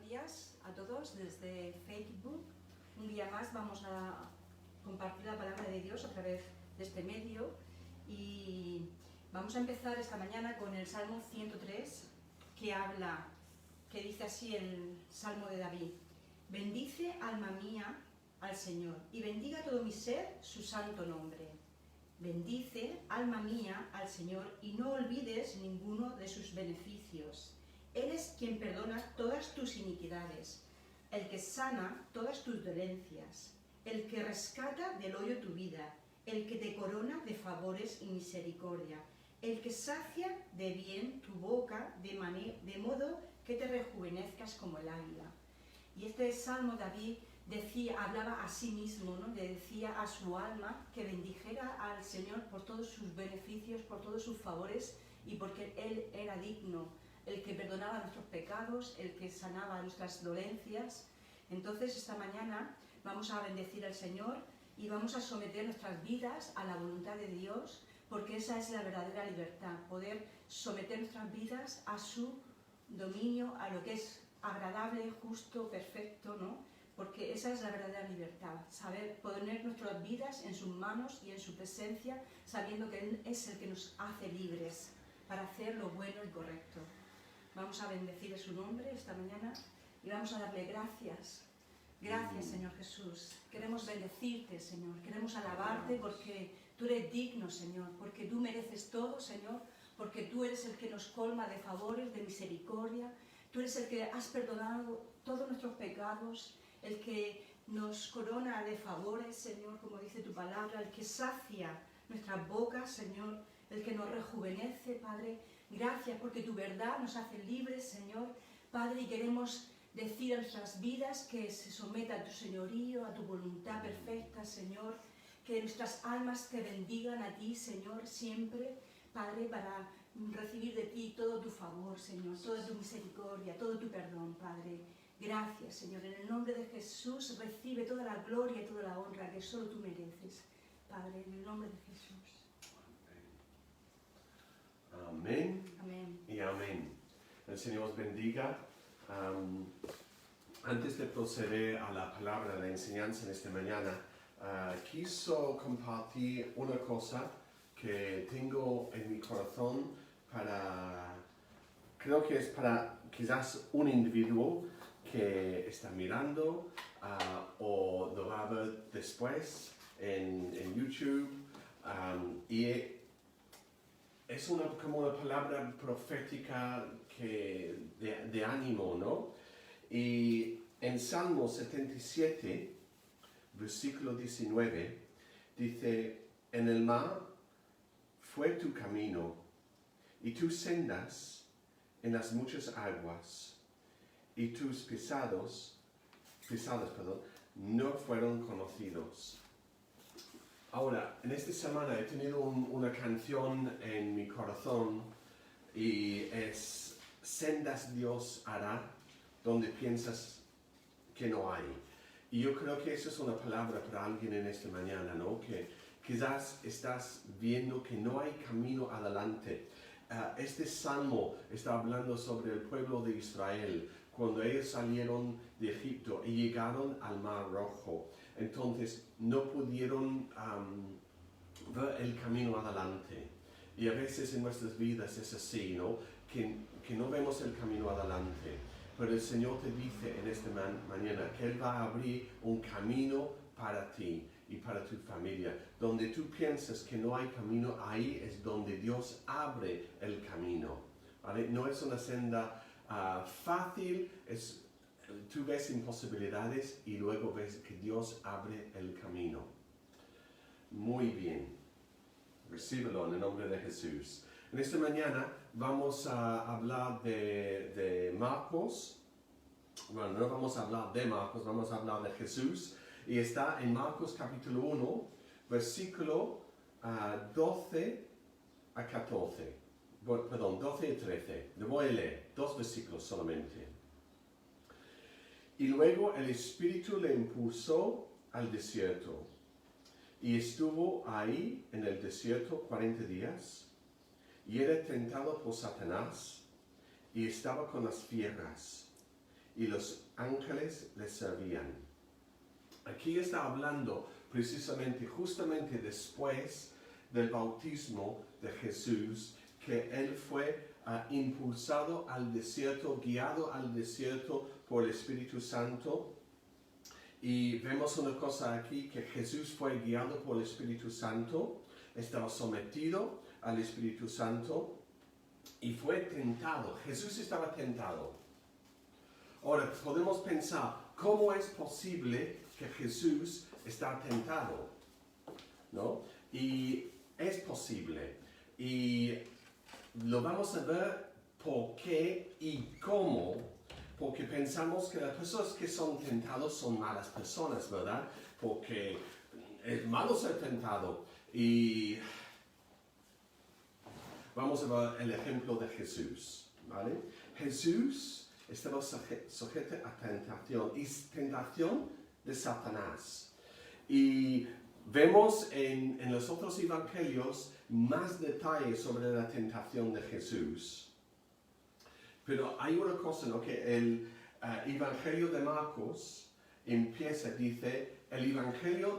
días a todos desde Facebook. Un día más vamos a compartir la palabra de Dios a través de este medio y vamos a empezar esta mañana con el Salmo 103 que dice así el Salmo de David: bendice, alma mía, al Señor, y bendiga todo mi ser su santo nombre. Bendice, alma mía, al Señor, y no olvides ninguno de sus beneficios. Él es quien perdona todas tus iniquidades, el que sana todas tus dolencias, el que rescata del hoyo tu vida, el que te corona de favores y misericordia, el que sacia de bien tu boca de modo que te rejuvenezcas como el águila. Y este Salmo David hablaba a sí mismo, ¿no? Le decía a su alma que bendijera al Señor por todos sus beneficios, por todos sus favores y porque Él era digno, el que perdonaba nuestros pecados, el que sanaba nuestras dolencias. Entonces esta mañana vamos a bendecir al Señor y vamos a someter nuestras vidas a la voluntad de Dios, porque esa es la verdadera libertad, poder someter nuestras vidas a su dominio, a lo que es agradable, justo, perfecto, ¿no? Porque esa es la verdadera libertad, saber poner nuestras vidas en sus manos y en su presencia, sabiendo que Él es el que nos hace libres para hacer lo bueno y correcto. Vamos a bendecir su nombre esta mañana y vamos a darle gracias. Gracias, Señor Jesús. Queremos bendecirte, Señor. Queremos alabarte porque tú eres digno, Señor. Porque tú mereces todo, Señor. Porque tú eres el que nos colma de favores, de misericordia. Tú eres el que has perdonado todos nuestros pecados. El que nos corona de favores, Señor, como dice tu palabra. El que sacia nuestras bocas, Señor. El que nos rejuvenece, Padre. Gracias porque tu verdad nos hace libres, Señor. Padre, y queremos decir a nuestras vidas que se someta a tu señorío, a tu voluntad perfecta, Señor. Que nuestras almas te bendigan a ti, Señor, siempre, Padre, para recibir de ti todo tu favor, Señor, toda tu misericordia, todo tu perdón, Padre. Gracias, Señor. En el nombre de Jesús recibe toda la gloria y toda la honra que solo tú mereces, Padre, en el nombre de Jesús. Amén. Amén. Y amén. El Señor os bendiga. Antes de proceder a la palabra de enseñanza en esta mañana, quiso compartir una cosa que tengo en mi corazón creo que es para quizás un individuo que está mirando o lo va a ver después en YouTube y es como una palabra profética de ánimo, ¿no? Y en Salmo 77, versículo 19, dice: en el mar fue tu camino, y tus sendas en las muchas aguas, y tus pisadas, no fueron conocidos. Ahora, en esta semana he tenido una canción en mi corazón y es sendas Dios hará donde piensas que no hay. Y yo creo que eso es una palabra para alguien en esta mañana, ¿no? Que quizás estás viendo que no hay camino adelante. Este salmo está hablando sobre el pueblo de Israel, cuando ellos salieron de Egipto y llegaron al Mar Rojo. Entonces no pudieron ver el camino adelante. Y a veces en nuestras vidas es así, ¿no? Que no vemos el camino adelante. Pero el Señor te dice en esta mañana que Él va a abrir un camino para ti y para tu familia. Donde tú piensas que no hay camino, ahí es donde Dios abre el camino, ¿vale? No es una senda fácil, tú ves imposibilidades y luego ves que Dios abre el camino. Muy bien. Recíbelo en el nombre de Jesús. En esta mañana vamos a hablar de Marcos. Bueno, no vamos a hablar de Marcos, vamos a hablar de Jesús. Y está en Marcos capítulo 1, versículo 12 a 14. Perdón, 12 y 13. Le voy a leer, 2 versículos solamente. Y luego el Espíritu le impulsó al desierto. Y estuvo ahí en el desierto 40 días. Y era tentado por Satanás. Y estaba con las fieras. y los ángeles le servían. Aquí está hablando precisamente, justamente después del bautismo de Jesús, que él fue impulsado al desierto, guiado al desierto por el Espíritu Santo. Y vemos una cosa aquí, que Jesús fue guiado por el Espíritu Santo, estaba sometido al Espíritu Santo y fue tentado. Jesús estaba tentado. Ahora, podemos pensar, ¿cómo es posible que Jesús está tentado? ¿No? Y es posible. Y lo vamos a ver por qué y cómo, porque pensamos que las personas que son tentados son malas personas, ¿verdad? Porque es malo ser tentado. Y vamos a ver el ejemplo de Jesús, ¿vale? Jesús estaba sujeto a tentación, y tentación de Satanás. Y vemos en los otros evangelios más detalles sobre la tentación de Jesús. Pero hay una cosa, ¿no? Que el evangelio de Marcos empieza, dice, el evangelio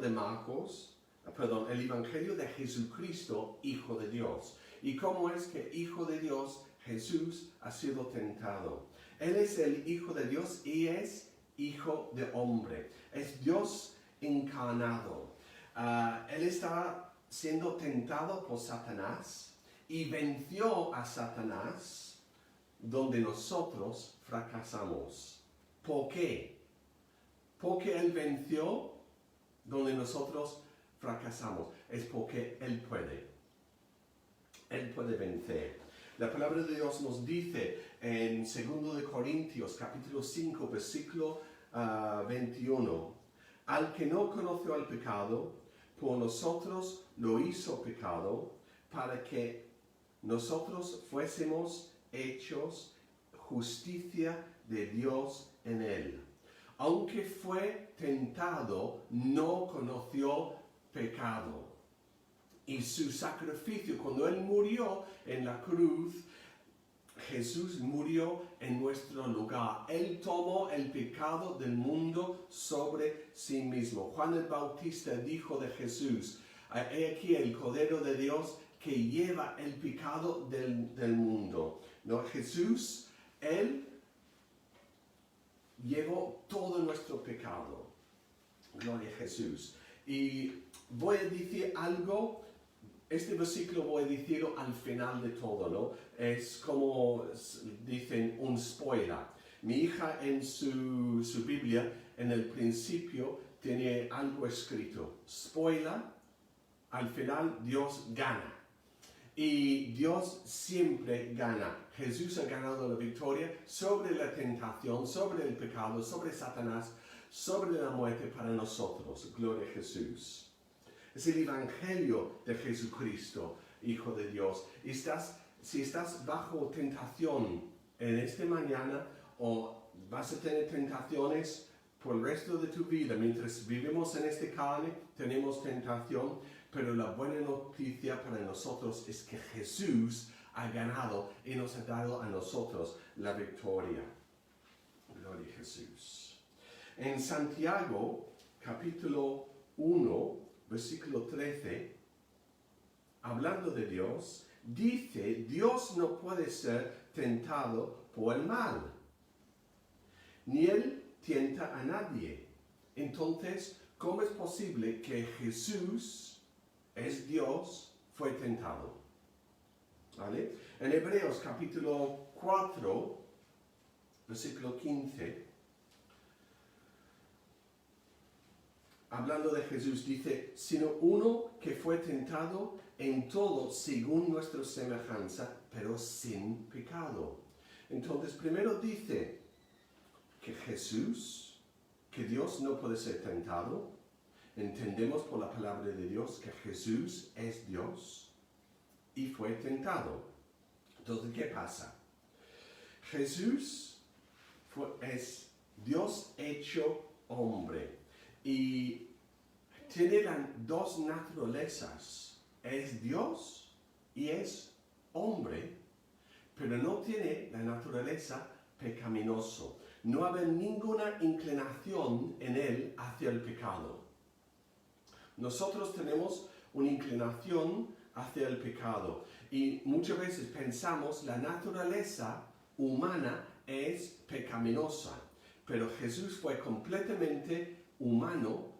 de Jesucristo, Hijo de Dios. ¿Y cómo es que Hijo de Dios, Jesús, ha sido tentado? Él es el Hijo de Dios y es Hijo de hombre. Es Dios encarnado. Él estaba siendo tentado por Satanás y venció a Satanás, donde nosotros fracasamos. ¿Por qué? Porque Él venció donde nosotros fracasamos. Es porque Él puede. Él puede vencer. La palabra de Dios nos dice en 2 Corintios capítulo 5 versículo 21, al que no conoció al pecado, por nosotros lo hizo pecado, para que nosotros fuésemos hechos justicia de Dios en él. Aunque fue tentado, no conoció pecado. Y su sacrificio, cuando Él murió en la cruz, Jesús murió en nuestro lugar. Él tomó el pecado del mundo sobre sí mismo. Juan el Bautista dijo de Jesús, he aquí el Cordero de Dios que lleva el pecado del mundo. ¿No? Jesús, Él llevó todo nuestro pecado. Gloria a Jesús. Y voy a decir algo. Este versículo voy a decirlo al final de todo, ¿no? Es como dicen un spoiler. Mi hija en su Biblia, en el principio, tiene algo escrito. Spoiler, al final Dios gana. Y Dios siempre gana. Jesús ha ganado la victoria sobre la tentación, sobre el pecado, sobre Satanás, sobre la muerte para nosotros. Gloria a Jesús. Es el Evangelio de Jesucristo, Hijo de Dios. Si estás bajo tentación en esta mañana, o vas a tener tentaciones por el resto de tu vida, mientras vivimos en esta carne, tenemos tentación, pero la buena noticia para nosotros es que Jesús ha ganado y nos ha dado a nosotros la victoria. Gloria a Jesús. En Santiago, capítulo 1, versículo 13, hablando de Dios, dice, Dios no puede ser tentado por el mal, ni Él tienta a nadie. Entonces, ¿cómo es posible que Jesús es Dios, fue tentado? ¿Vale? En Hebreos capítulo 4, versículo 15, hablando de Jesús, dice, sino uno que fue tentado en todo según nuestra semejanza, pero sin pecado. Entonces, primero dice que Jesús, que Dios no puede ser tentado. Entendemos por la palabra de Dios que Jesús es Dios y fue tentado. Entonces, ¿qué pasa? Jesús es Dios hecho hombre. Y tiene dos naturalezas. Es Dios y es hombre, pero no tiene la naturaleza pecaminoso. no haber ninguna inclinación en él hacia el pecado. Nosotros tenemos una inclinación hacia el pecado y muchas veces pensamos la naturaleza humana es pecaminosa, pero Jesús fue completamente humano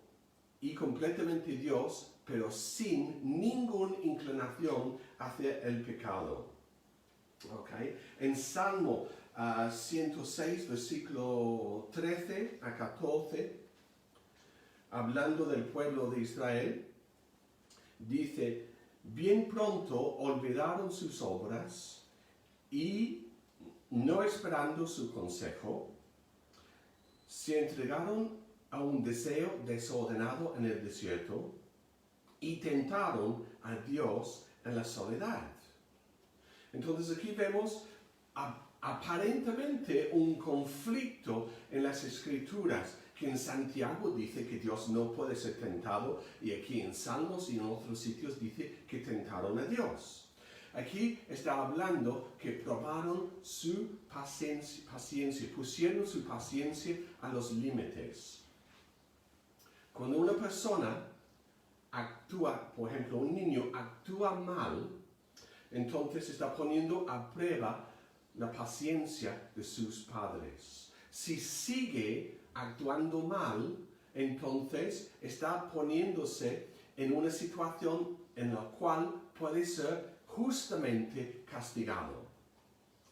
y completamente Dios, pero sin ninguna inclinación hacia el pecado. Okay. En Salmo 106, versículo 13 a 14, hablando del pueblo de Israel, dice: bien pronto olvidaron sus obras y, no esperando su consejo, se entregaron a un deseo desordenado en el desierto y tentaron a Dios en la soledad. Entonces aquí vemos aparentemente un conflicto en las Escrituras, que en Santiago dice que Dios no puede ser tentado, y aquí en Salmos y en otros sitios dice que tentaron a Dios. Aquí está hablando que probaron su paciencia, pusieron su paciencia a los límites. Cuando una persona actúa, por ejemplo, un niño actúa mal, entonces está poniendo a prueba la paciencia de sus padres. Si sigue actuando mal, entonces está poniéndose en una situación en la cual puede ser justamente castigado.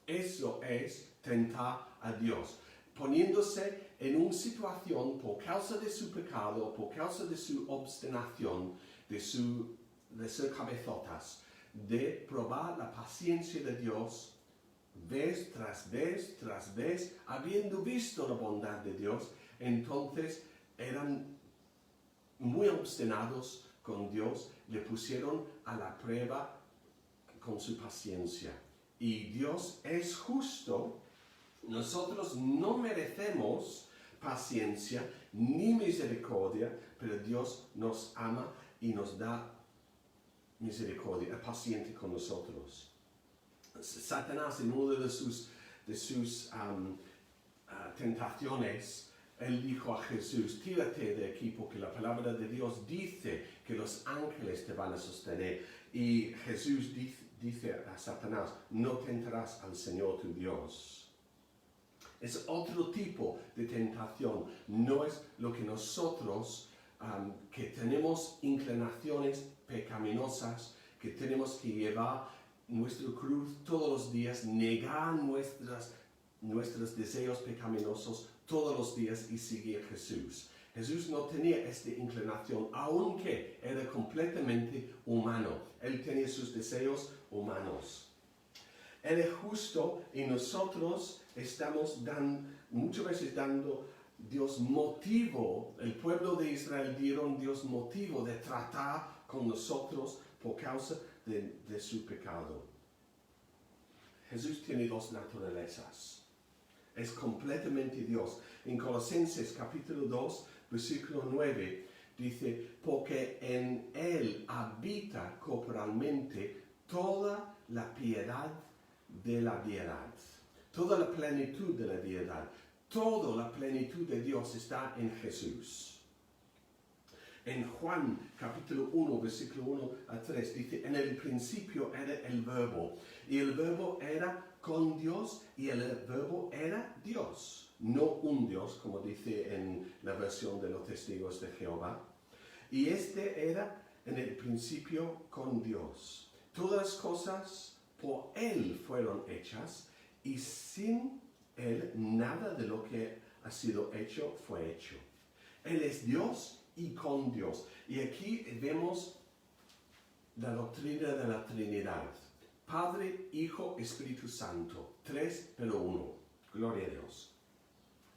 Eso es tentar a Dios, poniéndose en una situación por causa de su pecado, por causa de su obstinación, de ser cabezotas, de probar la paciencia de Dios vez tras vez tras vez. Habiendo visto la bondad de Dios, entonces eran muy obstinados con Dios, le pusieron a la prueba con su paciencia. Y Dios es justo. Nosotros no merecemos paciencia ni misericordia, pero Dios nos ama y nos da misericordia, es paciente con nosotros. Satanás, en una de sus tentaciones, él dijo a Jesús: tírate de aquí, porque la palabra de Dios dice que los ángeles te van a sostener. Y Jesús dice a Satanás: no tentarás al Señor tu Dios. Es otro tipo de tentación, no es lo que nosotros, que tenemos inclinaciones pecaminosas, que tenemos que llevar nuestra cruz todos los días, negar nuestros deseos pecaminosos todos los días y seguir a Jesús. Jesús no tenía esta inclinación, aunque era completamente humano. Él tenía sus deseos humanos. Él es justo y nosotros estamos muchas veces dando Dios motivo. El pueblo de Israel dieron Dios motivo de tratar con nosotros por causa de su pecado. Jesús tiene dos naturalezas. Es completamente Dios. En Colosenses capítulo 2, versículo 9, dice: porque en Él habita corporalmente toda la piedad de la deidad, toda la plenitud de la deidad, toda la plenitud de Dios está en Jesús. En Juan capítulo 1, versículo 1 a 3, dice: en el principio era el Verbo, y el Verbo era con Dios, y el Verbo era Dios. No un Dios, como dice en la versión de los Testigos de Jehová. Y este era en el principio con Dios. Todas las cosas por Él fueron hechas, y sin Él nada de lo que ha sido hecho fue hecho. Él es Dios y con Dios. Y aquí vemos la doctrina de la Trinidad: Padre, Hijo, Espíritu Santo, tres pero uno. Gloria a Dios.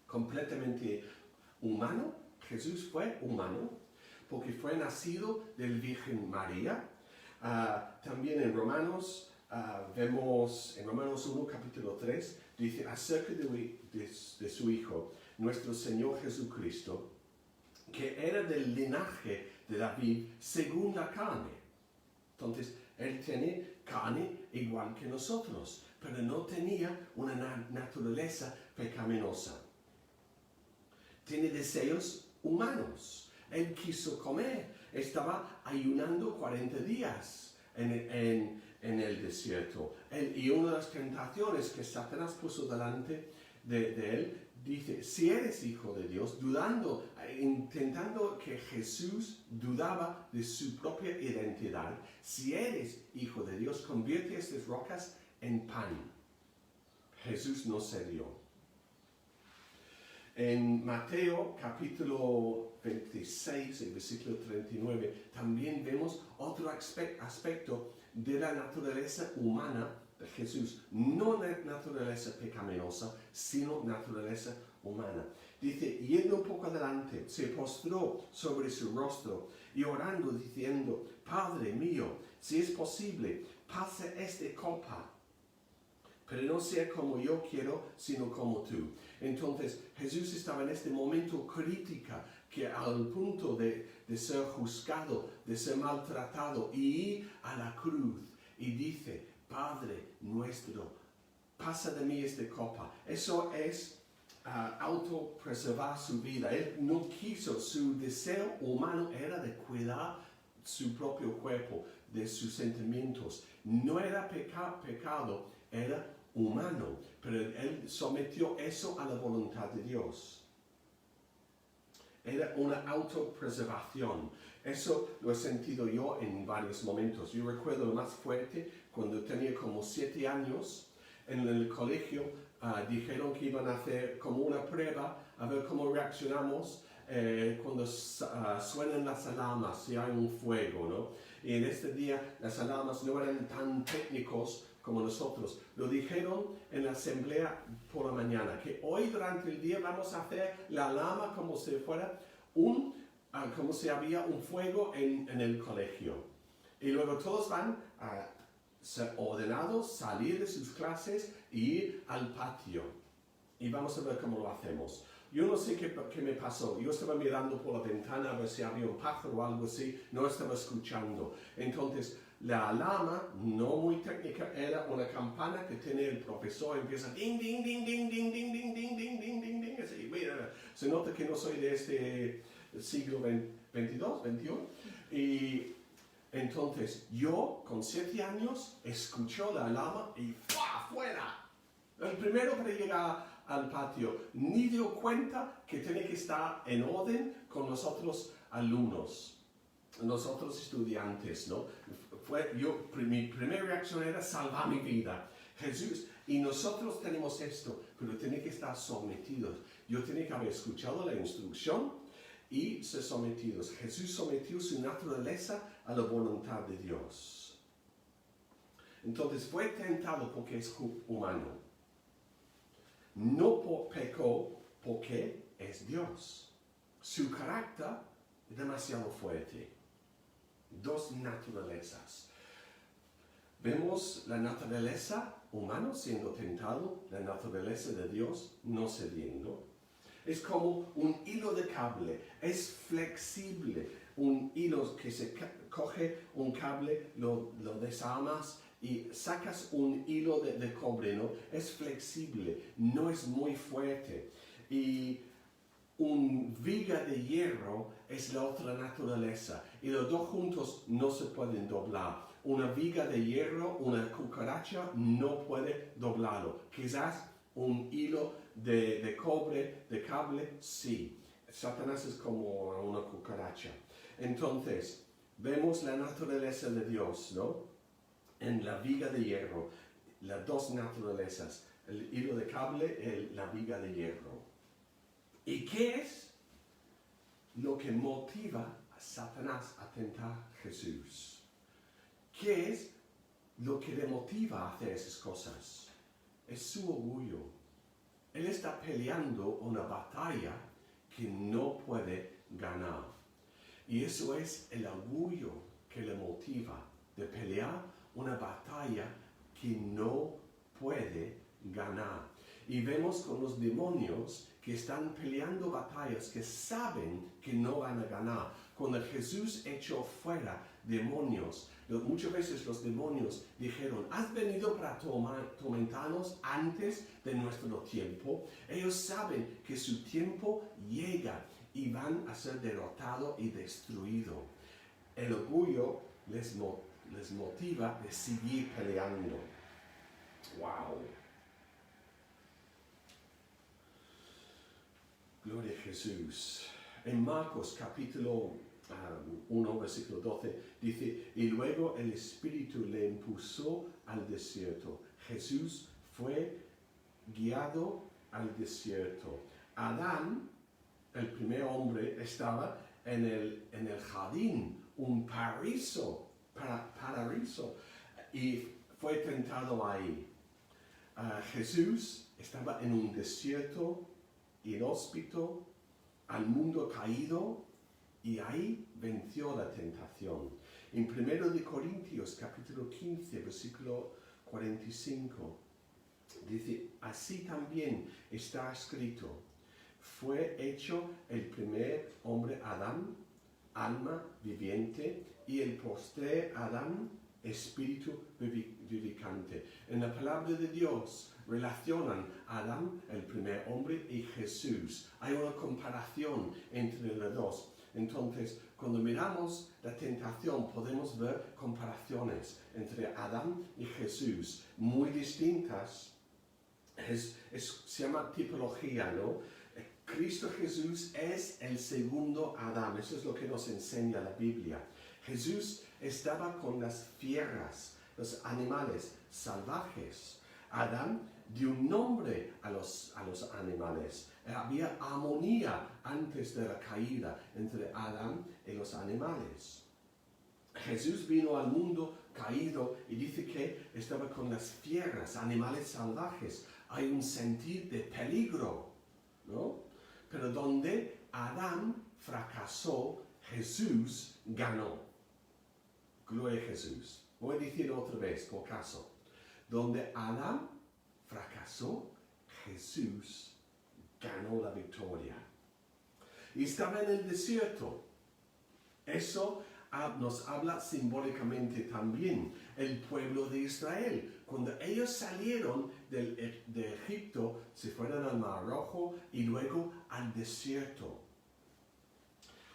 Completamente humano. Jesús fue humano porque fue nacido del Virgen María. También en Romanos vemos, en Romanos 1 capítulo 3, dice acerca de su Hijo, nuestro Señor Jesucristo, que era del linaje de David según la carne. Entonces, Él tiene carne igual que nosotros, pero no tenía una naturaleza pecaminosa. tiene deseos humanos. Él quiso comer, estaba ayunando 40 días en el desierto. Y una de las tentaciones que Satanás puso delante de él, dice, si eres hijo de Dios, dudando, intentando que Jesús dudaba de su propia identidad, si eres hijo de Dios, convierte estas rocas en pan. Jesús no cedió. En Mateo capítulo 26, el versículo 39, también vemos otro aspecto de la naturaleza humana de Jesús. No naturaleza pecaminosa, sino naturaleza humana. Dice, yendo un poco adelante, se postró sobre su rostro y orando, diciendo, Padre mío, si es posible, pase esta copa, pero no sea como yo quiero, sino como tú. Entonces, Jesús estaba en este momento crítico, que al punto de ser juzgado, de ser maltratado, y ir a la cruz, y dice, Padre nuestro, pasa de mí esta copa. Eso es autopreservar su vida. Él no quiso, su deseo humano era de cuidar su propio cuerpo, de sus sentimientos. No era pecado, era humano, pero él sometió eso a la voluntad de Dios. Era una autopreservación. Eso lo he sentido yo en varios momentos. Yo recuerdo lo más fuerte cuando tenía como 7 años en el colegio. Dijeron que iban a hacer como una prueba a ver cómo reaccionamos cuando suenan las alarmas, si hay un fuego, ¿no? Y en este día las alarmas no eran tan técnicos como nosotros. Lo dijeron en la asamblea por la mañana, que hoy durante el día vamos a hacer la alarma como si fuera como si había un fuego en el colegio. Y luego todos van a ser ordenados, salir de sus clases e ir al patio. Y vamos a ver cómo lo hacemos. Yo no sé qué me pasó. Yo estaba mirando por la ventana a ver si había un pájaro o algo así. No estaba escuchando. Entonces, la alarma, no muy técnica, era una campana que tiene el profesor. Empieza ding, ding, ding, ding, ding, ding, ding, ding, ding, ding, ding, ding. Así, mira, se nota que no soy de este siglo XXI. Y entonces, yo, con 7 años, escuché la alarma y ¡fua! ¡Fuera! El primero para llegar al patio, ni dio cuenta que tenía que estar en orden con los otros alumnos, los otros estudiantes, ¿no? Mi primera reacción era salvar mi vida. Jesús, y nosotros tenemos esto, pero tiene que estar sometidos. Yo tenía que haber escuchado la instrucción y ser sometidos. Jesús sometió su naturaleza a la voluntad de Dios. Entonces fue tentado porque es humano. No pecó porque es Dios. Su carácter es demasiado fuerte. 2 naturalezas. Vemos la naturaleza humana siendo tentado, la naturaleza de Dios no cediendo. Es como un hilo de cable, es flexible. Un hilo que se coge un cable, lo desarmas y sacas un hilo de cobre, ¿no? Es flexible, no es muy fuerte. Y un viga de hierro es la otra naturaleza. Y los dos juntos no se pueden doblar. Una viga de hierro, una cucaracha, no puede doblarlo. Quizás un hilo de cobre, de cable, sí. Satanás es como una cucaracha. Entonces, vemos la naturaleza de Dios, ¿no? En la viga de hierro, las 2 naturalezas, el hilo de cable, la viga de hierro. ¿Y qué es lo que motiva a Satanás a tentar a Jesús? ¿Qué es lo que le motiva a hacer esas cosas? Es su orgullo. Él está peleando una batalla que no puede ganar. Y eso es el orgullo que le motiva de pelear una batalla que no puede ganar. Y vemos con los demonios que están peleando batallas que saben que no van a ganar. Cuando Jesús echó fuera demonios. Muchas veces los demonios dijeron, ¿has venido para tormentarnos antes de nuestro tiempo? Ellos saben que su tiempo llega y van a ser derrotados y destruidos. El orgullo les motiva de seguir peleando. ¡Wow! Gloria a Jesús. En Marcos capítulo 1, versículo 12, dice, y luego el Espíritu le impulsó al desierto. Jesús fue guiado al desierto. Adán, el primer hombre, estaba en el jardín, un paraíso, y fue tentado ahí. Jesús estaba en un desierto inhóspito, al mundo caído, y ahí venció la tentación. En 1 de Corintios capítulo 15, versículo 45, dice, así también está escrito, fue hecho el primer hombre Adán, alma viviente, y el postrer Adán, espíritu vivificante. En la palabra de Dios relacionan a Adán, el primer hombre, y Jesús. Hay una comparación entre los dos. Entonces, cuando miramos la tentación, podemos ver comparaciones entre Adán y Jesús, muy distintas. Se llama tipología, ¿no? Cristo Jesús es el segundo Adán. Eso es lo que nos enseña la Biblia. Jesús estaba con las fieras, los animales salvajes. Adán dio un nombre a los animales. Había armonía antes de la caída entre Adán y los animales. Jesús vino al mundo caído y dice que estaba con las fieras, animales salvajes. Hay un sentir de peligro, ¿no? Pero donde Adán fracasó, Jesús ganó. Gloria a Jesús. Voy a decir otra vez, por caso. Donde Adán fracasó, Jesús ganó la victoria. Y estaba en el desierto. Eso nos habla simbólicamente también el pueblo de Israel. Cuando ellos salieron de Egipto, se fueron al Mar Rojo y luego al desierto.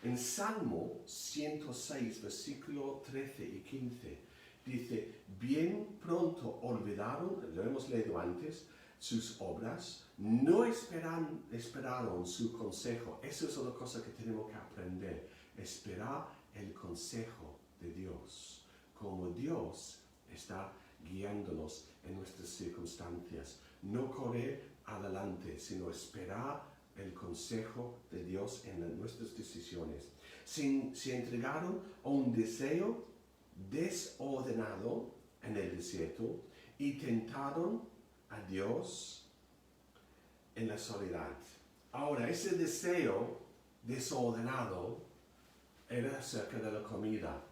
En Salmo 106, versículo 13 y 15, dice, bien pronto olvidaron, lo hemos leído antes, sus obras, no esperaron su consejo. Eso es una cosa que tenemos que aprender, esperar el consejo de Dios, como Dios está guiándonos en nuestras circunstancias. No correr adelante, sino esperar el consejo de Dios en nuestras decisiones. Se entregaron a un deseo desordenado en el desierto y tentaron a Dios en la soledad. Ahora, ese deseo desordenado era acerca de la comida.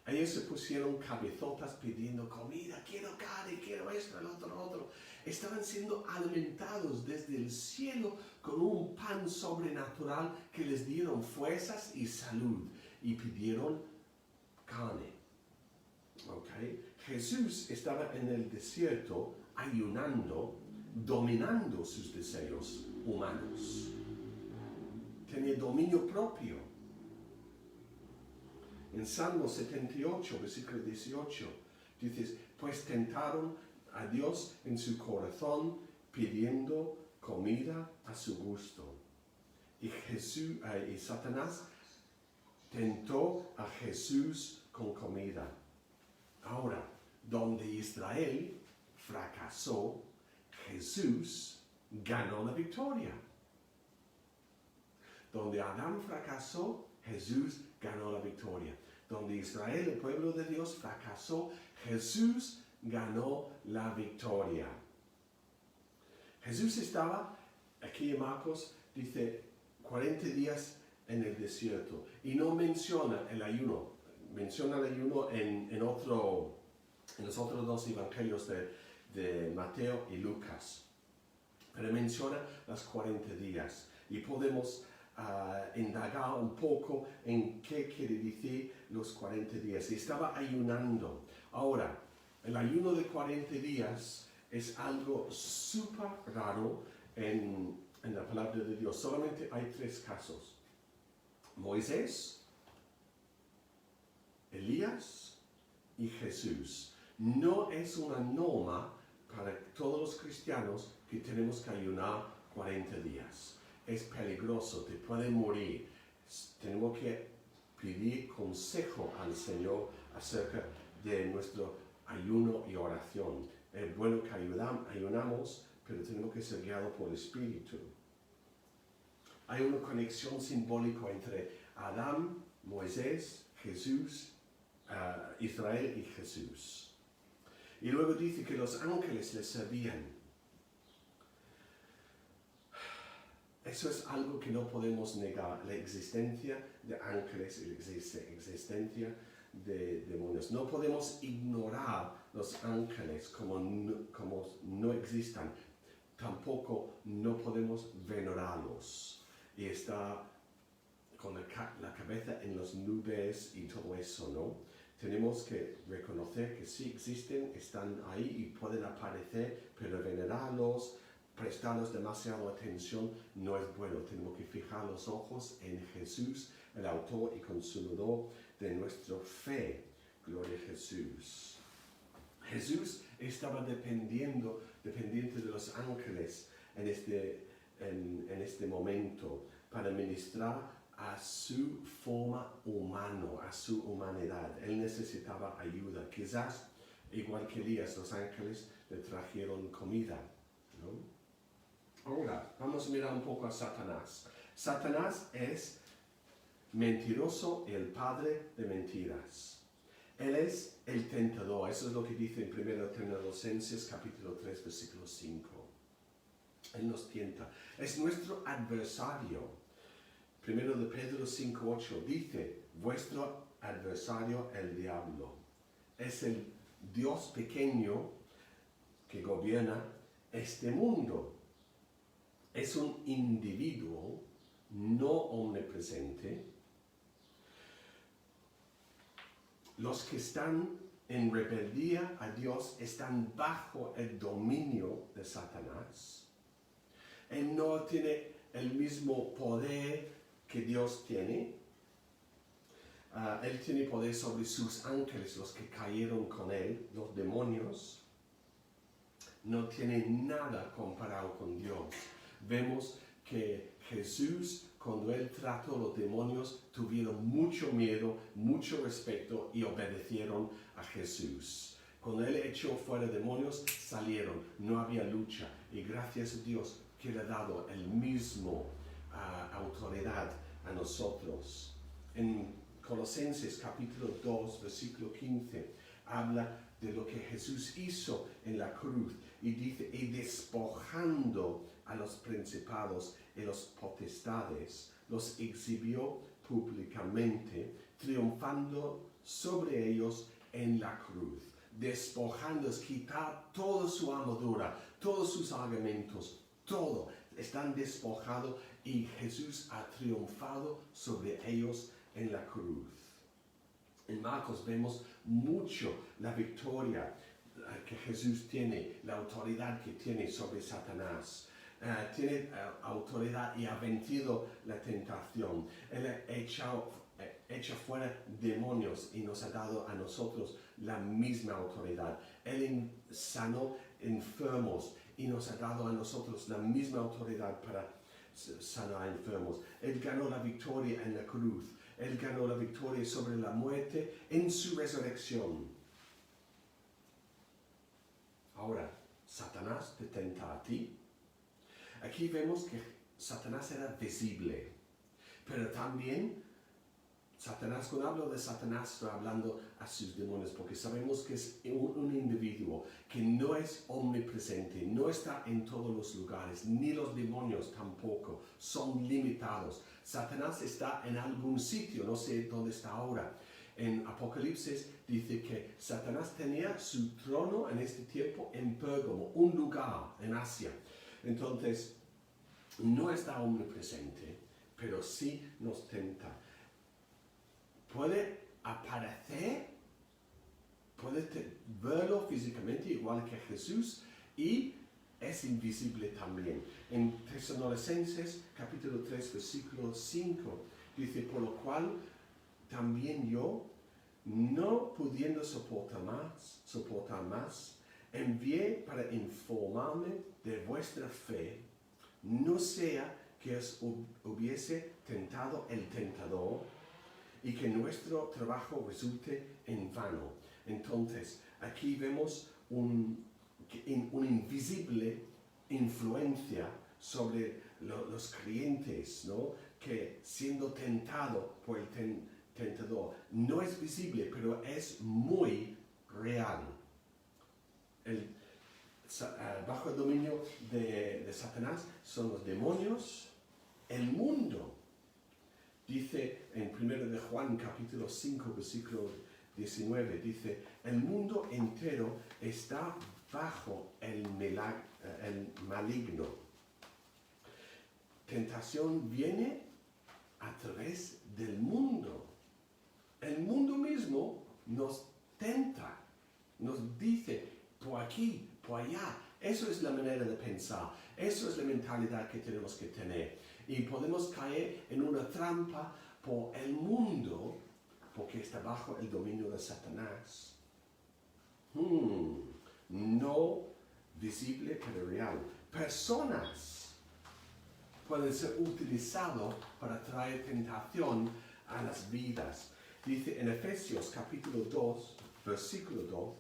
Ellos se pusieron cabezotas pidiendo comida, quiero carne, quiero esto, el otro. Estaban siendo alimentados desde el cielo con un pan sobrenatural que les dieron fuerzas y salud y pidieron carne. Okay. Jesús estaba en el desierto ayunando, dominando sus deseos humanos. Tenía dominio propio. En Salmo 78, versículo 18, dices, pues tentaron a Dios en su corazón pidiendo comida a su gusto. Y Satanás tentó a Jesús con comida. Ahora, donde Israel fracasó, Jesús ganó la victoria. Donde Adán fracasó, Jesús ganó la victoria. Donde Israel, el pueblo de Dios, fracasó, Jesús ganó la victoria. Jesús estaba, aquí en Marcos, dice, 40 días en el desierto. Y no menciona el ayuno. Menciona el ayuno en los otros dos evangelios de Mateo y Lucas. Pero menciona los 40 días. Y podemos indagar un poco en qué quiere decir los 40 días y estaba ayunando. Ahora, el ayuno de 40 días es algo súper raro en la palabra de Dios. Solamente hay 3 casos: Moisés, Elías y Jesús. No es una norma para todos los cristianos que tenemos que ayunar 40 días. Es peligroso, te puede morir. Tenemos que pedir consejo al Señor acerca de nuestro ayuno y oración. Es bueno que ayunamos, pero tenemos que ser guiados por el Espíritu. Hay una conexión simbólica entre Adán, Moisés, Jesús, Israel y Jesús. Y luego dice que los ángeles le servían. Eso es algo que no podemos negar, la existencia de ángeles y la existencia de demonios. No podemos ignorar los ángeles como no existan. Tampoco no podemos venerarlos. Y está con la cabeza en las nubes y todo eso, ¿no? Tenemos que reconocer que sí existen, están ahí y pueden aparecer, pero venerarlos, prestarles demasiada atención no es bueno. Tenemos que fijar los ojos en Jesús, el autor y consumador de nuestra fe. Gloria a Jesús. Jesús estaba dependiente de los ángeles en este momento para ministrar a su forma humana, a su humanidad. Él necesitaba ayuda. Quizás, igual que Elías, los ángeles le trajeron comida, ¿no? Ahora, vamos a mirar un poco a Satanás. Satanás es mentiroso y el padre de mentiras. Él es el tentador. Eso es lo que dice en 1 Tesalonicenses capítulo 3, versículo 5. Él nos tienta. Es nuestro adversario. 1 de Pedro 5:8 dice: vuestro adversario el diablo. Es el Dios pequeño que gobierna este mundo. Es un individuo no omnipresente. Los que están en rebeldía a Dios están bajo el dominio de Satanás. Él no tiene el mismo poder que Dios tiene. Él tiene poder sobre sus ángeles, los que cayeron con él, los demonios. No tiene nada comparado con Dios. Vemos que Jesús, cuando él trató a los demonios, tuvieron mucho miedo, mucho respeto y obedecieron a Jesús. Cuando él echó fuera demonios, salieron, no había lucha. Y gracias a Dios que le ha dado el mismo autoridad a nosotros. En Colosenses capítulo 2, versículo 15, habla de lo que Jesús hizo en la cruz y dice: y despojando a los principados y los potestades, los exhibió públicamente, triunfando sobre ellos en la cruz. Despojando es quitar toda su armadura, todos sus argumentos, todo. Están despojados y Jesús ha triunfado sobre ellos en la cruz. En Marcos vemos mucho la victoria que Jesús tiene, la autoridad que tiene sobre Satanás. Tiene autoridad y ha vencido la tentación. Él ha hecho fuera demonios y nos ha dado a nosotros la misma autoridad. Él sanó enfermos y nos ha dado a nosotros la misma autoridad para sanar enfermos. Él ganó la victoria en la cruz. Él ganó la victoria sobre la muerte en su resurrección. Ahora, Satanás te tenta a ti. Aquí vemos que Satanás era visible, pero también Satanás, cuando hablo de Satanás, estoy hablando a sus demonios, porque sabemos que es un individuo que no es omnipresente, no está en todos los lugares, ni los demonios tampoco, son limitados. Satanás está en algún sitio, no sé dónde está ahora. En Apocalipsis dice que Satanás tenía su trono en este tiempo en Pérgamo, un lugar en Asia. Entonces, no está omnipresente, pero sí nos tenta. Puede aparecer, puedes verlo físicamente igual que Jesús y es invisible también. En Tesalonicenses capítulo 3 versículo 5 dice, por lo cual también yo, no pudiendo soportar más, envié para informarme de vuestra fe, no sea que os hubiese tentado el tentador y que nuestro trabajo resulte en vano. Entonces, aquí vemos una invisible influencia sobre los creyentes, ¿no? Que siendo tentado por el tentador, no es visible, pero es muy real. Bajo el dominio de Satanás son los demonios, el mundo. Dice en 1 de Juan capítulo 5 versículo 19, dice, el mundo entero está bajo el maligno. Tentación viene a través del mundo. El mundo mismo nos tenta, nos dice por aquí, por allá. Eso es la manera de pensar, eso es la mentalidad que tenemos que tener. Y podemos caer en una trampa por el mundo, porque está bajo el dominio de Satanás. No visible, pero real. Personas pueden ser utilizadas para traer tentación a las vidas. Dice en Efesios capítulo 2, versículo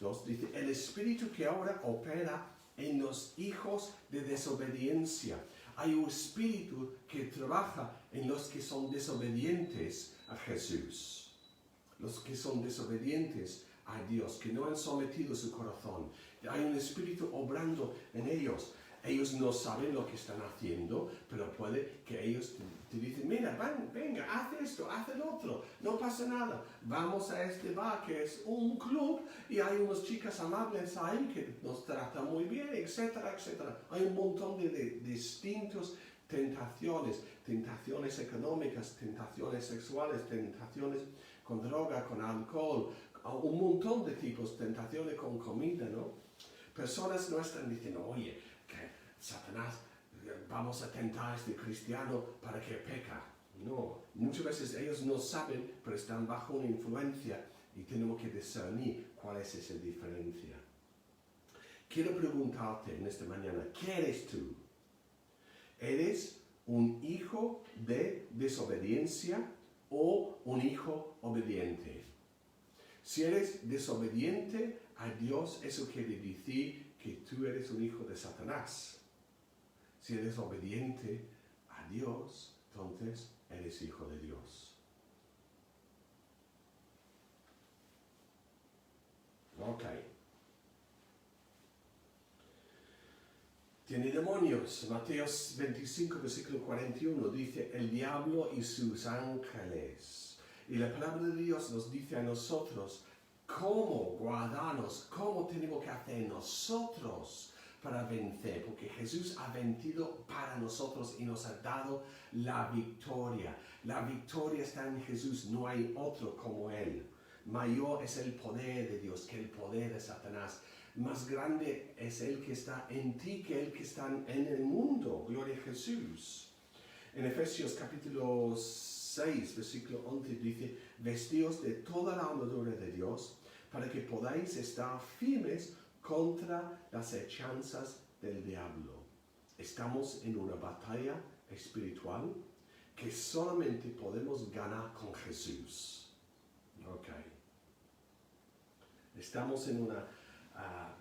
2, dice, el espíritu que ahora opera en los hijos de desobediencia. Hay un espíritu que trabaja en los que son desobedientes a Jesús. Los que son desobedientes a Dios, que no han sometido su corazón. Hay un espíritu obrando en ellos. Ellos no saben lo que están haciendo, pero puede que ellos te dicen, mira, venga, haz esto, haz el otro, no pasa nada. Vamos a este bar que es un club y hay unas chicas amables ahí que nos tratan muy bien, etcétera, etcétera. Hay un montón de distintas tentaciones económicas, tentaciones sexuales, tentaciones con droga, con alcohol, un montón de tipos, tentaciones con comida, ¿no? Personas no están diciendo, oye, que Satanás, vamos a tentar a este cristiano para que peca. No, muchas veces ellos no saben, pero están bajo una influencia y tenemos que discernir cuál es esa diferencia. Quiero preguntarte en esta mañana, ¿qué eres tú? ¿Eres un hijo de desobediencia o un hijo obediente? Si eres desobediente a Dios, eso quiere decir que tú eres un hijo de Satanás. Si eres obediente a Dios, entonces eres hijo de Dios. Ok. Tiene demonios. Mateo 25, versículo 41 dice, el diablo y sus ángeles. Y la palabra de Dios nos dice a nosotros cómo guardarnos, cómo tenemos que hacer nosotros para vencer, porque Jesús ha vencido para nosotros y nos ha dado la victoria. La victoria está en Jesús, no hay otro como Él. Mayor es el poder de Dios que el poder de Satanás. Más grande es el que está en ti que el que está en el mundo. Gloria a Jesús. En Efesios capítulo 6, versículo 11 dice, vestíos de toda la armadura de Dios para que podáis estar firmes contra las hechanzas del diablo. Estamos en una batalla espiritual que solamente podemos ganar con Jesús. Ok. Estamos en una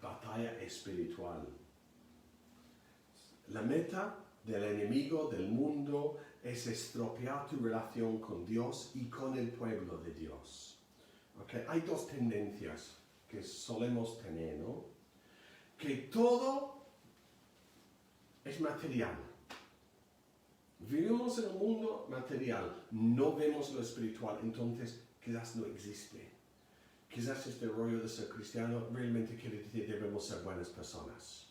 batalla espiritual. La meta del enemigo del mundo es estropear tu relación con Dios y con el pueblo de Dios. Okay. Hay dos tendencias que solemos tener, ¿no? Que todo es material. Vivimos en un mundo material, no vemos lo espiritual, entonces quizás no existe. Quizás este rollo de ser cristiano realmente quiere decir que debemos ser buenas personas.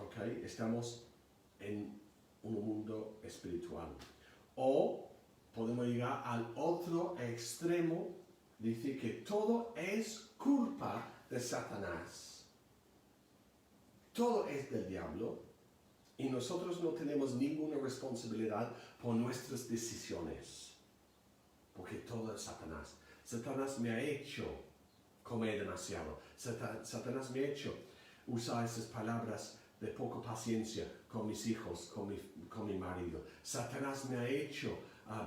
Okay. Estamos en un mundo espiritual. O podemos llegar al otro extremo, dice que todo es culpa de Satanás. Todo es del diablo y nosotros no tenemos ninguna responsabilidad por nuestras decisiones, porque todo es Satanás. Satanás me ha hecho comer demasiado. Satanás me ha hecho usar esas palabras de poca paciencia con mis hijos, con mi marido. Satanás me ha hecho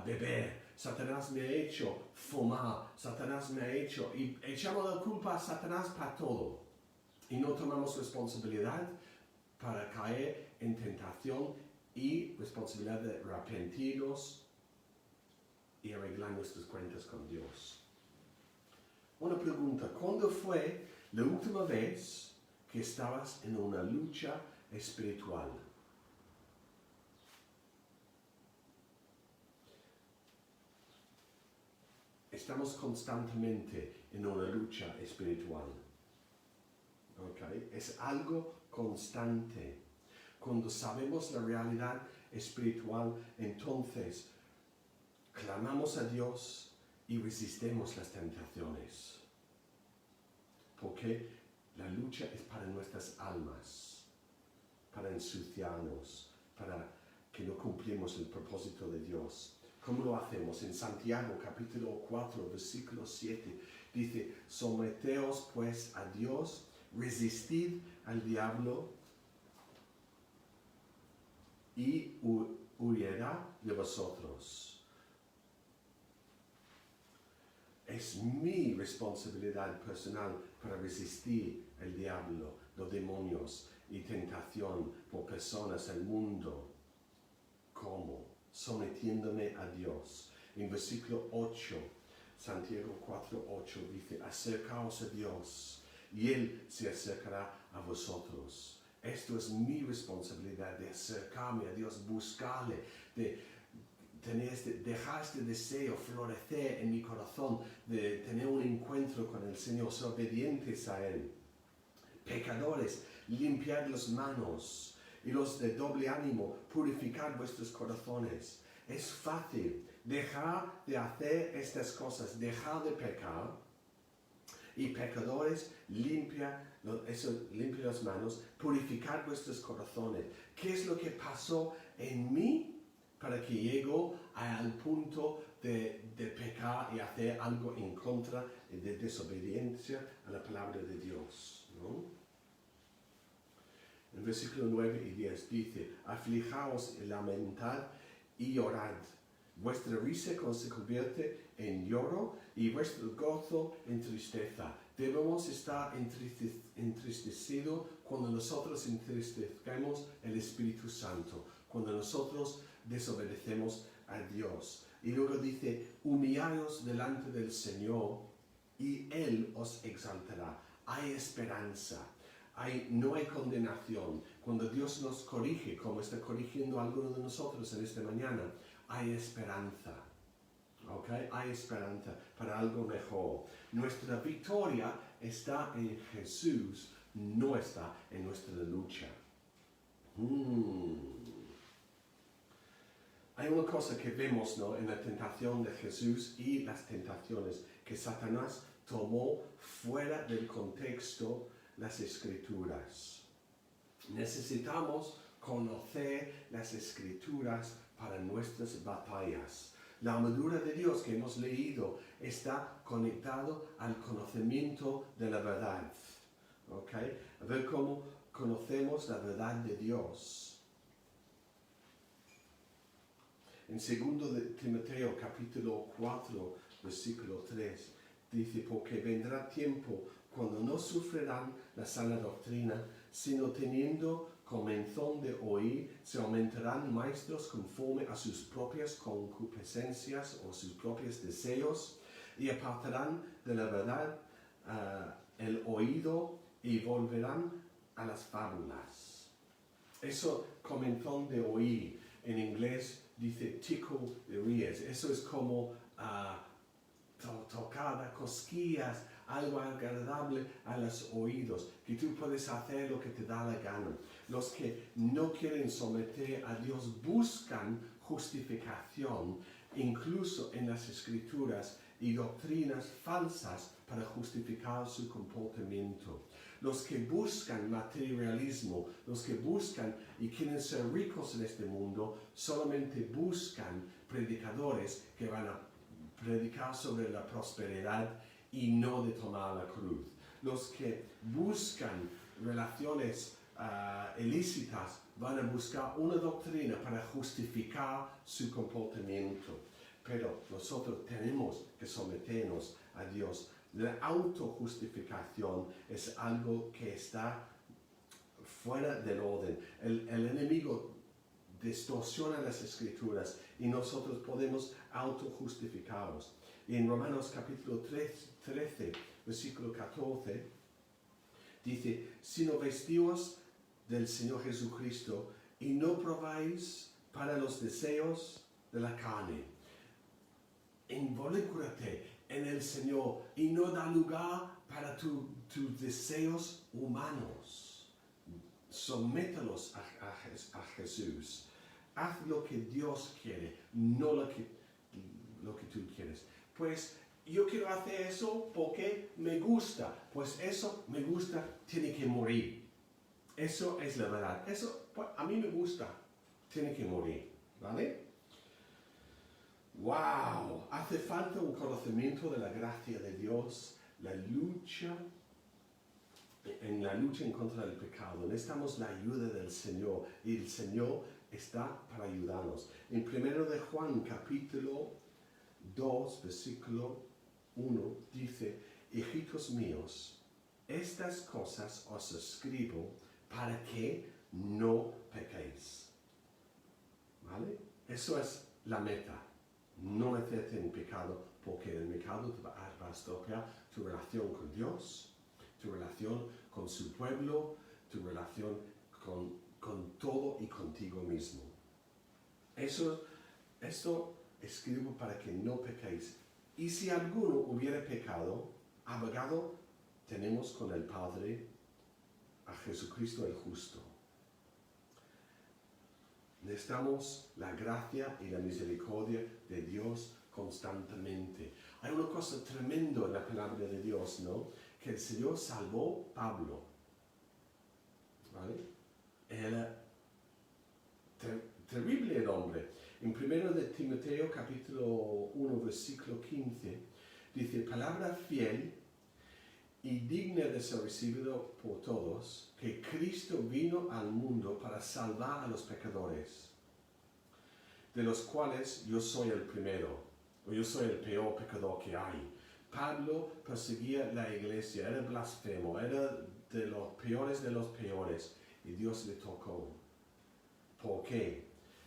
beber. Satanás me ha hecho fumar. Satanás me ha hecho... Y echamos la culpa a Satanás para todo. Y no tomamos responsabilidad para caer en tentación y responsabilidad de arrepentirnos y arreglar nuestras cuentas con Dios. Una pregunta, ¿cuándo fue la última vez que estabas en una lucha espiritual? Estamos constantemente en una lucha espiritual. ¿Okay? Es algo constante. Cuando sabemos la realidad espiritual, entonces clamamos a Dios y resistimos las tentaciones. Porque la lucha es para nuestras almas, para ensuciarnos, para que no cumplimos el propósito de Dios. ¿Cómo lo hacemos? En Santiago capítulo 4, versículo 7, dice, someteos pues a Dios, resistid al diablo y huirá de vosotros. Es mi responsabilidad personal para resistir el diablo, los demonios y tentación por personas del mundo. ¿Cómo? Sometiéndome a Dios. En versículo 8, Santiago 4:8 dice, acercaos a Dios y Él se acercará a vosotros. Esto es mi responsabilidad de acercarme a Dios, buscarle, de dejar este deseo florecer en mi corazón, de tener un encuentro con el Señor, ser obedientes a Él. Pecadores, limpiad las manos, y los de doble ánimo, purificad vuestros corazones. Es fácil dejar de hacer estas cosas, dejar de pecar, y pecadores, limpia las manos, purificad vuestros corazones. ¿Qué es lo que pasó en mí para que llego al punto de pecar y hacer algo en contra de desobediencia a la palabra de Dios? ¿No? En versículo 9 y 10 dice, aflijaos y lamentad y llorad. Vuestra risa se convierte en lloro y vuestro gozo en tristeza. Debemos estar entristecidos cuando nosotros entristecemos el Espíritu Santo, cuando nosotros desobedecemos a Dios. Y luego dice, humillaos delante del Señor y Él os exaltará. Hay esperanza. No hay condenación. Cuando Dios nos corrige, como está corrigiendo a algunos de nosotros en esta mañana, hay esperanza. ¿Okay? Hay esperanza para algo mejor. Nuestra victoria está en Jesús, no está en nuestra lucha. Hay una cosa que vemos, ¿no?, en la tentación de Jesús y las tentaciones, que Satanás tomó fuera del contexto las Escrituras. Necesitamos conocer las Escrituras para nuestras batallas. La armadura de Dios que hemos leído está conectado al conocimiento de la verdad. ¿Okay? A ver cómo conocemos la verdad de Dios. En 2 de Timoteo capítulo 4, versículo 3, dice, porque vendrá tiempo cuando no sufrirán la sana doctrina, sino teniendo comezón de oír, se aumentarán maestros conforme a sus propias concupiscencias o sus propios deseos, y apartarán de la verdad el oído y volverán a las fábulas. Eso, comezón de oír, en inglés dice tickle the ears. Eso es como tocada, cosquillas algo agradable a los oídos, que tú puedes hacer lo que te da la gana. Los que no quieren someter a Dios buscan justificación, incluso en las Escrituras, y doctrinas falsas para justificar su comportamiento. Los que buscan materialismo, los que buscan y quieren ser ricos en este mundo, solamente buscan predicadores que van a predicar sobre la prosperidad y no de tomar la cruz. Los que buscan relaciones ilícitas van a buscar una doctrina para justificar su comportamiento. Pero nosotros tenemos que someternos a Dios. La autojustificación es algo que está fuera del orden. El enemigo distorsiona las Escrituras y nosotros podemos autojustificarnos. Y en Romanos capítulo 13, versículo 14, dice, sino vestíos del Señor Jesucristo y no probáis para los deseos de la carne. Involúcrate en el Señor y no da lugar para tus deseos humanos. Sométalos a Jesús. Haz lo que Dios quiere, no lo que tú quieres. Pues yo quiero hacer eso porque me gusta. Pues eso me gusta, tiene que morir. Eso es la verdad. Eso pues, a mí me gusta, tiene que morir. ¿Vale? ¡Wow! Hace falta un conocimiento de la gracia de Dios, en la lucha en contra del pecado. Necesitamos la ayuda del Señor y el Señor está para ayudarnos. En 1 de Juan, capítulo 2, versículo 1, dice, hijitos míos, estas cosas os escribo para que no pequéis. ¿Vale? Eso es la meta. No meterte en pecado, porque el pecado te va a estropear tu relación con Dios, tu relación con su pueblo, tu relación con todo y contigo mismo. Esto escribo para que no pequéis. Y si alguno hubiera pecado, abogado tenemos con el Padre a Jesucristo el justo. Necesitamos la gracia y la misericordia de Dios constantemente. Hay una cosa tremenda en la palabra de Dios, ¿no? Que el Señor salvó a Pablo. ¿Vale? Era terrible el hombre. En 1 de Timoteo, capítulo 1, versículo 15, dice, palabra fiel y digna de ser recibido por todos, que Cristo vino al mundo para salvar a los pecadores, de los cuales yo soy el primero, o yo soy el peor pecador que hay. Pablo perseguía la iglesia, era blasfemo, era de los peores, y Dios le tocó. ¿Por qué?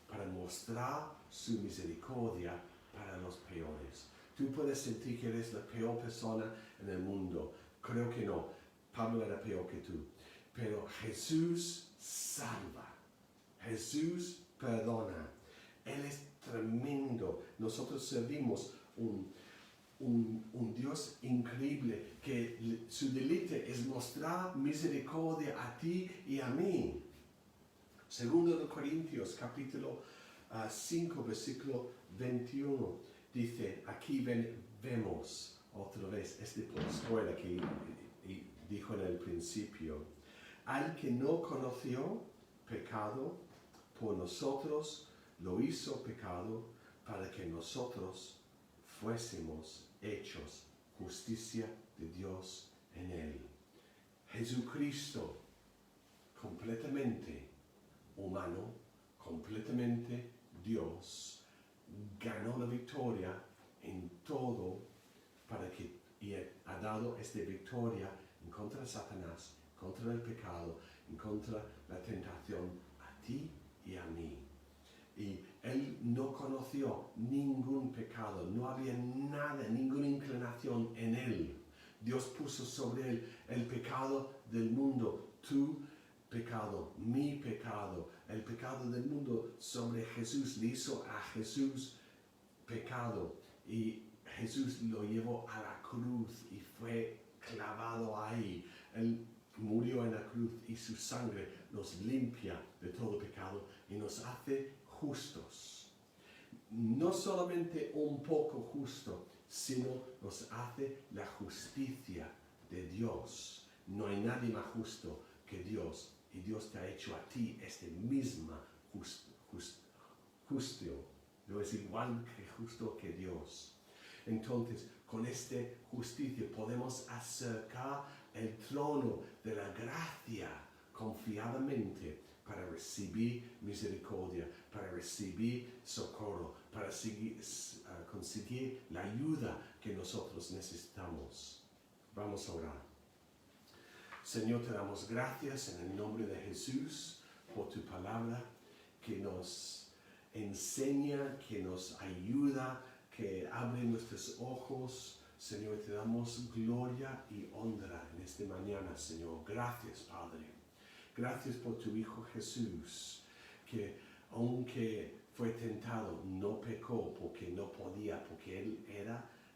Para mostrar su misericordia para los peores. Tú puedes sentir que eres la peor persona en el mundo. Creo que no. Pablo era peor que tú. Pero Jesús salva. Jesús perdona. Él es tremendo. Nosotros servimos un Dios increíble que su deleite es mostrar misericordia a ti y a mí. Segundo de Corintios, capítulo 5, versículo 21, dice, aquí vemos otra vez este postura que dijo en el principio, al que no conoció pecado, por nosotros lo hizo pecado, para que nosotros fuésemos hechos justicia de Dios en él. Jesucristo, completamente humano, completamente Dios, ganó la victoria en todo y ha dado esta victoria en contra de Satanás, contra el pecado, en contra la tentación a ti y a mí. Y él no conoció ningún pecado, no había nada, ninguna inclinación en él. Dios puso sobre él el pecado del mundo, tu pecado, mi pecado, el pecado del mundo sobre Jesús, le hizo a Jesús pecado y Jesús lo llevó a la cruz y fue clavado ahí. Él murió en la cruz y su sangre nos limpia de todo pecado y nos hace justos. No solamente un poco justo, sino nos hace la justicia de Dios. No hay nadie más justo que Dios, y Dios te ha hecho a ti este mismo justo. No es igual que justo que Dios. Entonces, con esta justicia podemos acercar el trono de la gracia confiadamente para recibir misericordia, para recibir socorro, para conseguir la ayuda que nosotros necesitamos. Vamos a orar. Señor, te damos gracias en el nombre de Jesús por tu palabra que nos enseña, que nos ayuda, que abre nuestros ojos. Señor, te damos gloria y honra en esta mañana, Señor. Gracias, Padre. Gracias por tu Hijo Jesús, que aunque fue tentado, no pecó porque no podía, porque Él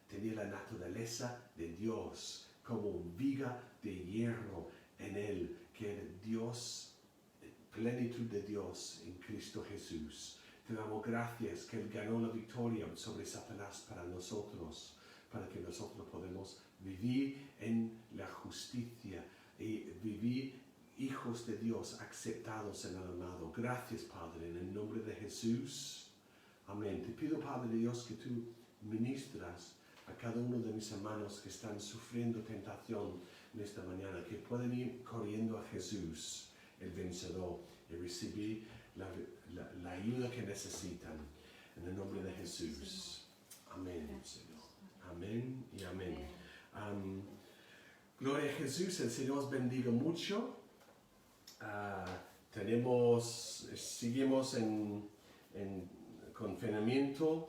tenía la naturaleza de Dios, como viga de hierro en Él, que era Dios, plenitud de Dios en Cristo Jesús. Te damos gracias que Él ganó la victoria sobre Satanás para nosotros, para que nosotros podamos vivir en la justicia y vivir hijos de Dios aceptados en el amado. Gracias, Padre, en el nombre de Jesús. Amén. Te pido, Padre Dios, que tú ministras a cada uno de mis hermanos que están sufriendo tentación en esta mañana, que pueden ir corriendo a Jesús, el vencedor, y recibir la ayuda que necesitan. En el nombre de Jesús. Amén, Señor. Amén y amén. Gloria a Jesús, el Señor os bendiga mucho. Seguimos en confinamiento.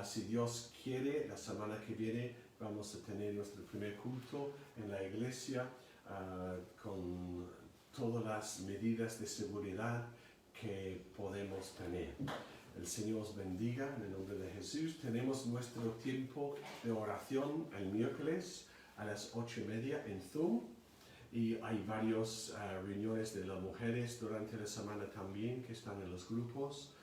Si Dios quiere, la semana que viene vamos a tener nuestro primer culto en la iglesia con todas las medidas de seguridad que podemos tener. El Señor os bendiga en el nombre de Jesús. Tenemos nuestro tiempo de oración el miércoles a las 8:30 en Zoom. Y hay varias reuniones de las mujeres durante la semana también que están en los grupos.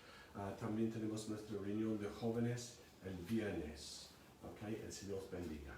También tenemos nuestra reunión de jóvenes el viernes. Okay, el Señor os bendiga.